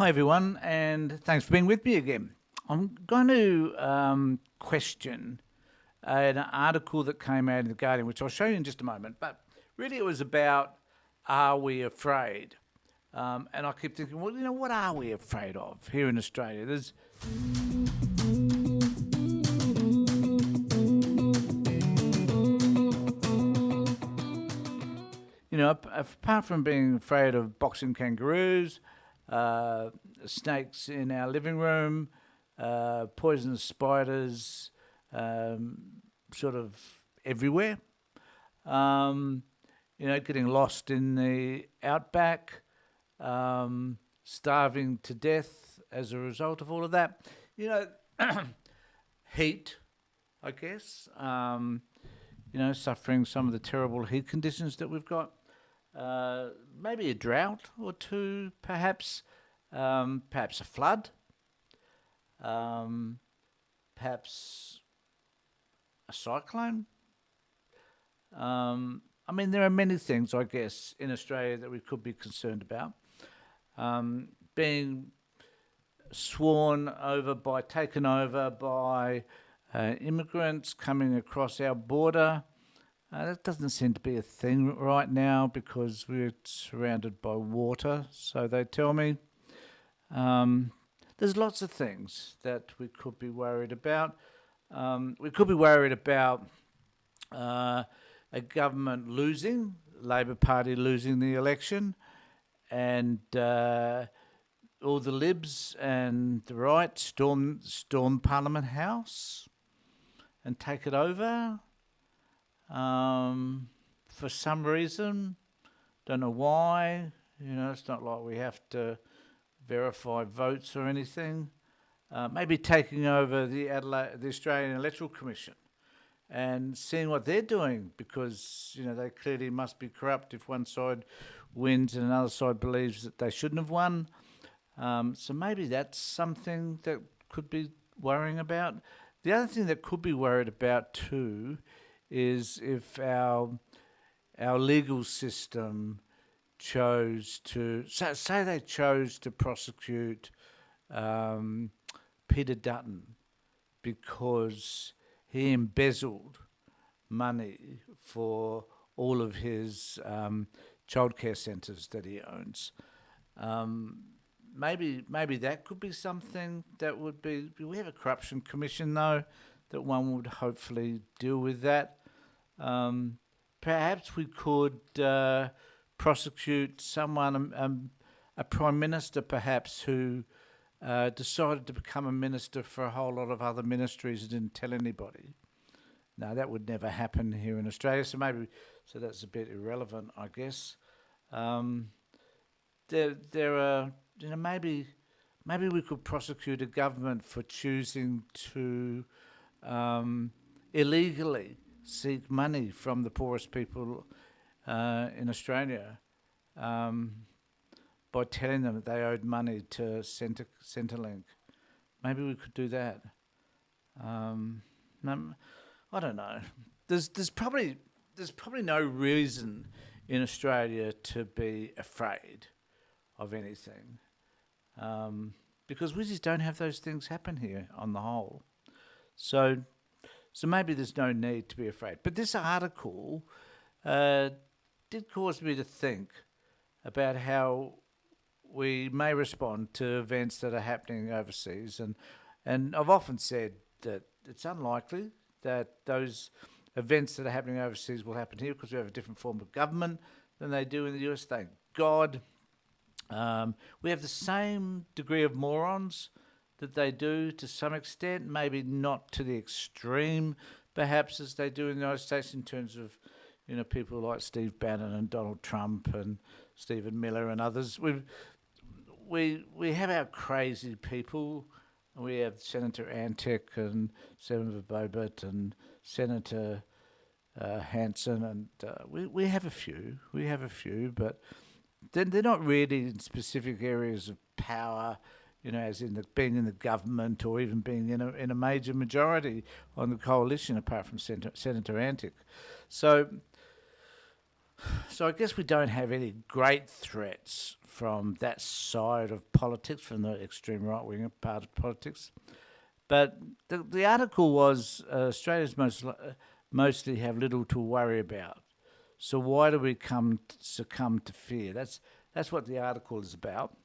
Hi, everyone, and thanks for being with me again. I'm going to question an article that came out in The Guardian, which I'll show you in just a moment. But really, it was about, are we afraid? And I keep thinking, well, what are we afraid of here in Australia? There's apart from being afraid of boxing kangaroos, uh, snakes in our living room, poisonous spiders, sort of everywhere. Um, getting lost in the outback, starving to death as a result of all of that. You know, heat, I guess. Suffering some of the terrible heat conditions that we've got. Maybe a drought or two, perhaps. Perhaps a flood. Um, Perhaps a cyclone. There are many things, I guess, in Australia that we could be concerned about. Being taken over by immigrants coming across our border. That doesn't seem to be a thing right now because we're surrounded by water, so they tell me. There's lots of things that we could be worried about. We could be worried about a government losing, Labor Party losing the election, and all the Libs and the right storm Parliament House and take it over for some reason. Don't know why. It's not like we have to verify votes or anything. Maybe taking over the Australian Electoral Commission and seeing what they're doing, because they clearly must be corrupt if one side wins and another side believes that they shouldn't have won. So maybe that's something that could be worrying about. The other thing that could be worried about too is if our legal system chose to say they chose to prosecute Peter Dutton because he embezzled money for all of his childcare centres that he owns. Maybe that could be something that would be. We have a corruption commission though, that one would hopefully deal with that. Perhaps we could prosecute someone, a prime minister perhaps, who decided to become a minister for a whole lot of other ministries and didn't tell anybody. No, that would never happen here in Australia. So that's a bit irrelevant, I guess. There are, maybe we could prosecute a government for choosing to illegally seek money from the poorest people in Australia by telling them that they owed money to Centrelink. Maybe we could do that. I don't know. There's probably no reason in Australia to be afraid of anything, because we just don't have those things happen here on the whole. So maybe there's no need to be afraid. But this article did cause me to think about how we may respond to events that are happening overseas. And I've often said that it's unlikely that those events that are happening overseas will happen here because we have a different form of government than they do in the US, thank God. We have the same degree of morons that they do to some extent, maybe not to the extreme perhaps as they do in the United States in terms of people like Steve Bannon and Donald Trump and Stephen Miller and others. We have our crazy people. We have Senator Antic and Senator Bobbitt and Senator Hanson, and we have a few. We have a few, but they're not really in specific areas of power, as in being in the government or even being in a major majority on the coalition, apart from Senator Antic. So I guess we don't have any great threats from that side of politics, from the extreme right wing part of politics. But the article was Australians mostly have little to worry about. So why do we succumb to fear? That's what the article is about.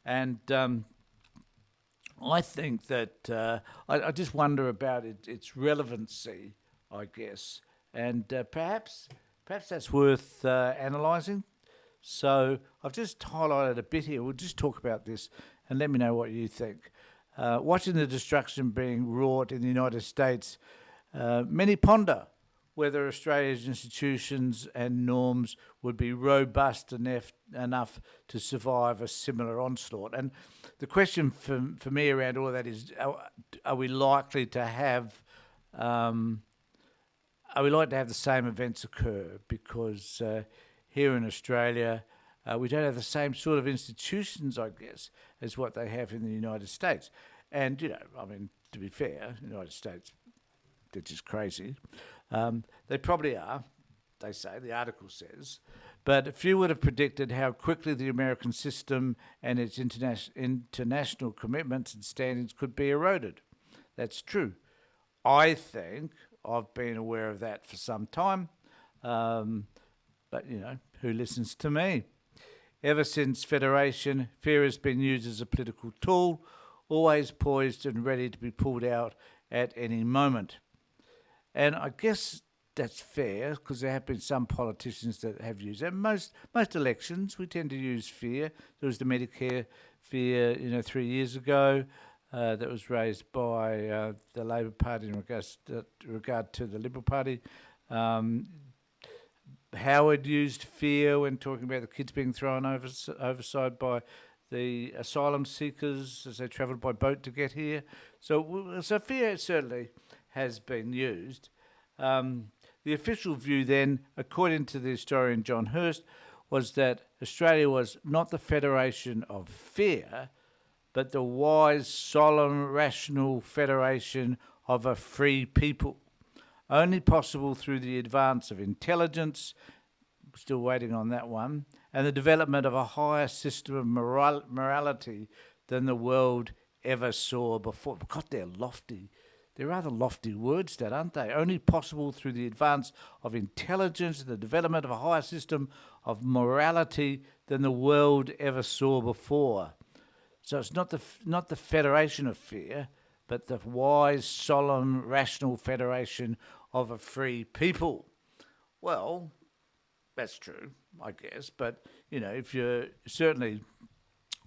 And I think that I just wonder about its relevancy, I guess, and perhaps that's worth analysing. So I've just highlighted a bit here. We'll just talk about this and let me know what you think. Watching the destruction being wrought in the United States, many ponder whether Australia's institutions and norms would be robust enough to survive a similar onslaught. And the question for me around all of that is, are we likely to have the same events occur? Because here in Australia, we don't have the same sort of institutions, I guess, as what they have in the United States. And, to be fair, the United States, they're just crazy. They probably are, they say, the article says. But few would have predicted how quickly the American system and its international commitments and standings could be eroded. That's true. I think I've been aware of that for some time. But, who listens to me? Ever since Federation, fear has been used as a political tool, always poised and ready to be pulled out at any moment. And I guess that's fair, because there have been some politicians that have used it. Most elections, we tend to use fear. There was the Medicare fear, 3 years ago, that was raised by the Labor Party in regard to the Liberal Party. Howard used fear when talking about the kids being thrown overside by the asylum seekers as they travelled by boat to get here. So fear certainly has been used. The official view then, according to the historian John Hurst, was that Australia was not the federation of fear, but the wise, solemn, rational federation of a free people, only possible through the advance of intelligence, still waiting on that one, and the development of a higher system of morality than the world ever saw before. God, they're lofty. They're rather lofty words, that, aren't they? Only possible through the advance of intelligence and the development of a higher system of morality than the world ever saw before. So it's not the federation of fear, but the wise, solemn, rational federation of a free people. Well, that's true, I guess. But, if you're certainly,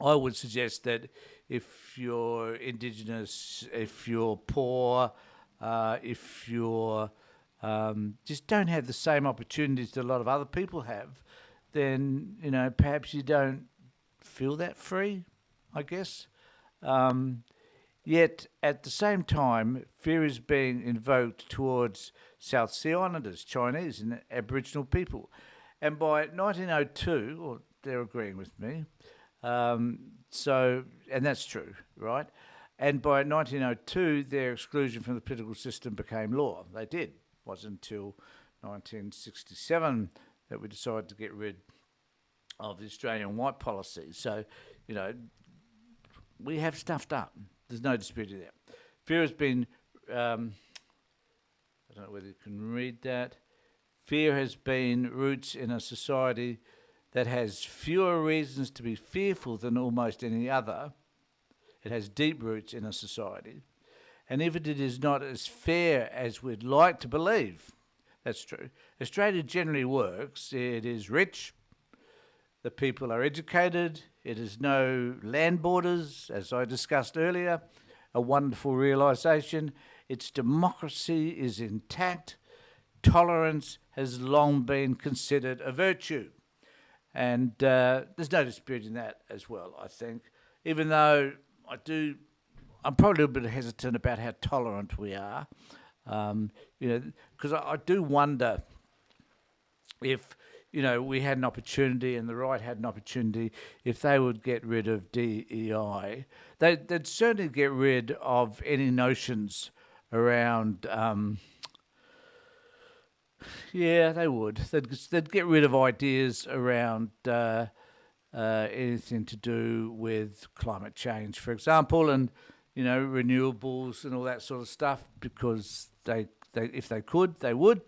I would suggest that if you're Indigenous, if you're poor, if you're just don't have the same opportunities that a lot of other people have, then, perhaps you don't feel that free, I guess. Yet, at the same time, fear is being invoked towards South Sea Islanders, Chinese and Aboriginal people. And by 1902, or they're agreeing with me, and that's true, right? And by 1902, their exclusion from the political system became law. They did. It wasn't until 1967 that we decided to get rid of the Australian white policy. So, we have stuffed up. There's no disputing that. Fear has been, I don't know whether you can read that. Fear has been roots in a society that has fewer reasons to be fearful than almost any other. It has deep roots in a society. And if it is not as fair as we'd like to believe, that's true. Australia generally works. It is rich. The people are educated. It has no land borders, as I discussed earlier, a wonderful realisation. Its democracy is intact. Tolerance has long been considered a virtue. And there's no disputing that as well, I think. Even though I'm probably a little bit hesitant about how tolerant we are, because I do wonder if, we had an opportunity and the right had an opportunity, if they would get rid of DEI, they'd certainly get rid of any notions around, they would. They'd get rid of ideas around anything to do with climate change, for example, and renewables and all that sort of stuff, because they if they could, they would,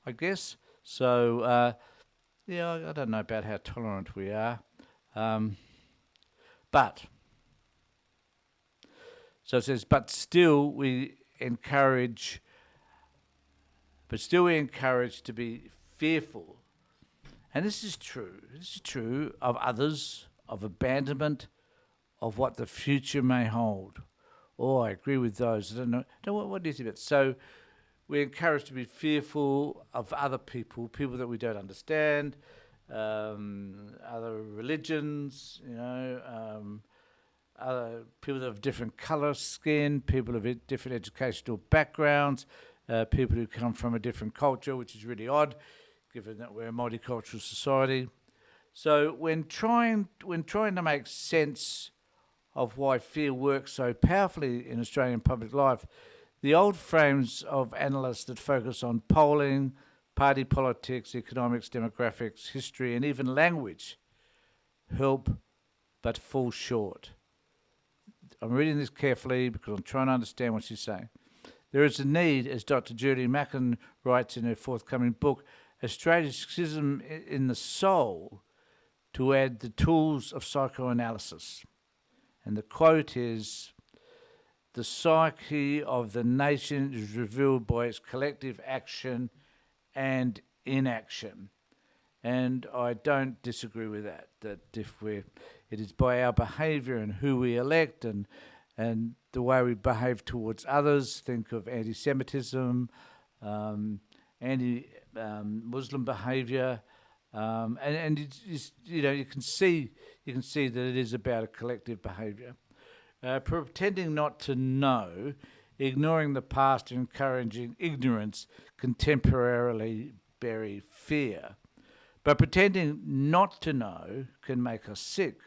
I guess. So yeah, I don't know about how tolerant we are, um, but so it says, but still we encourage to be fearful. And this is true. This is true of others, of abandonment, of what the future may hold. Oh, I agree with those. I don't know. What do you think about it? So we're encouraged to be fearful of other people, people that we don't understand, other religions, other people that have different colour skin, people of different educational backgrounds, people who come from a different culture, which is really odd, given that we're a multicultural society. So when trying to make sense of why fear works so powerfully in Australian public life, the old frames of analysts that focus on polling, party politics, economics, demographics, history, and even language help but fall short. I'm reading this carefully because I'm trying to understand what she's saying. There is a need, as Dr. Judy Mackin writes in her forthcoming book, Australia's Schism in the Soul, to add the tools of psychoanalysis. And the quote is, the psyche of the nation is revealed by its collective action and inaction. And I don't disagree with that, it is by our behaviour and who we elect and the way we behave towards others. Think of anti-Semitism, anti-Muslim behaviour, and it's, you can see that it is about a collective behaviour. Pretending not to know, ignoring the past, and encouraging ignorance can temporarily bury fear. But pretending not to know can make us sick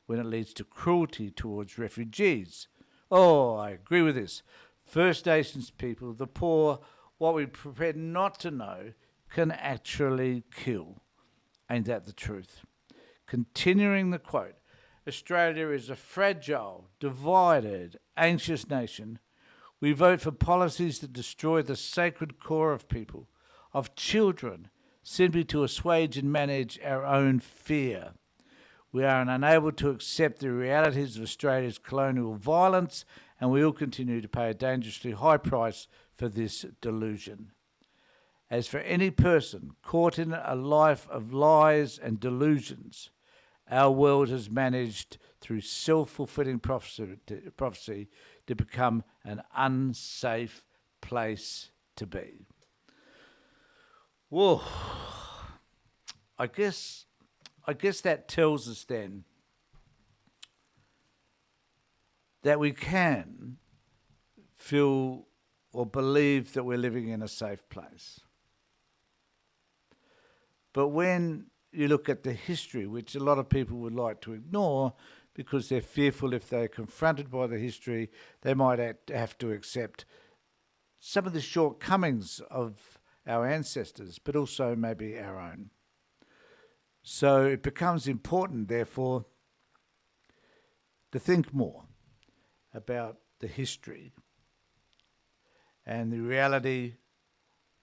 when it leads to cruelty towards refugees. Oh, I agree with this. First Nations people, the poor, what we pretend not to know can actually kill. Ain't that the truth? Continuing the quote, Australia is a fragile, divided, anxious nation. We vote for policies that destroy the sacred core of people, of children, simply to assuage and manage our own fear. We are unable to accept the realities of Australia's colonial violence, and we will continue to pay a dangerously high price for this delusion. As for any person caught in a life of lies and delusions, our world has managed, through self-fulfilling prophecy, to become an unsafe place to be. Whoa. I guess that tells us then that we can feel or believe that we're living in a safe place. But when you look at the history, which a lot of people would like to ignore because they're fearful if they're confronted by the history, they might have to accept some of the shortcomings of our ancestors, but also maybe our own. So it becomes important, therefore, to think more about the history and the reality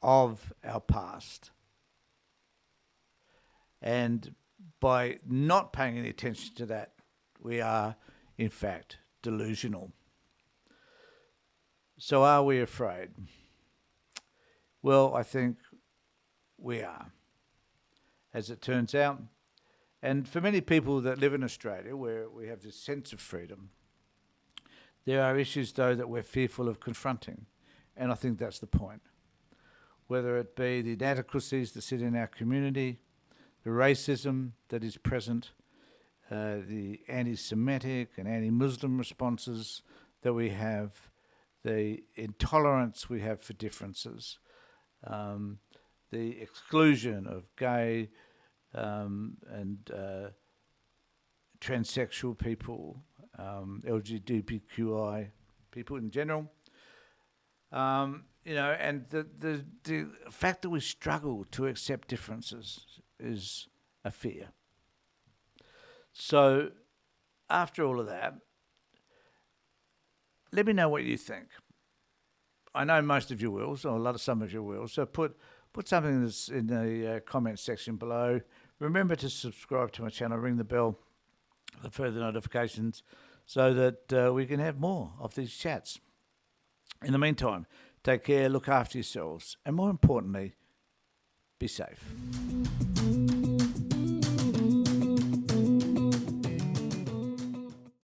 of our past. And by not paying any attention to that, we are, in fact, delusional. So are we afraid? Well, I think we are, as it turns out. And for many people that live in Australia, where we have this sense of freedom, there are issues, though, that we're fearful of confronting. And I think that's the point. Whether it be the inadequacies that sit in our community, the racism that is present, the anti-Semitic and anti-Muslim responses that we have, the intolerance we have for differences, the exclusion of gay and transsexual people, LGBTQI people in general, and the fact that we struggle to accept differences is a fear. So after all of that, let me know what you think. I know most of you will, so some of you will. So put something that's in the comment section below. Remember to subscribe to my channel, ring the bell for further notifications, so that we can have more of these chats. In the meantime, take care, look after yourselves, and more importantly, be safe.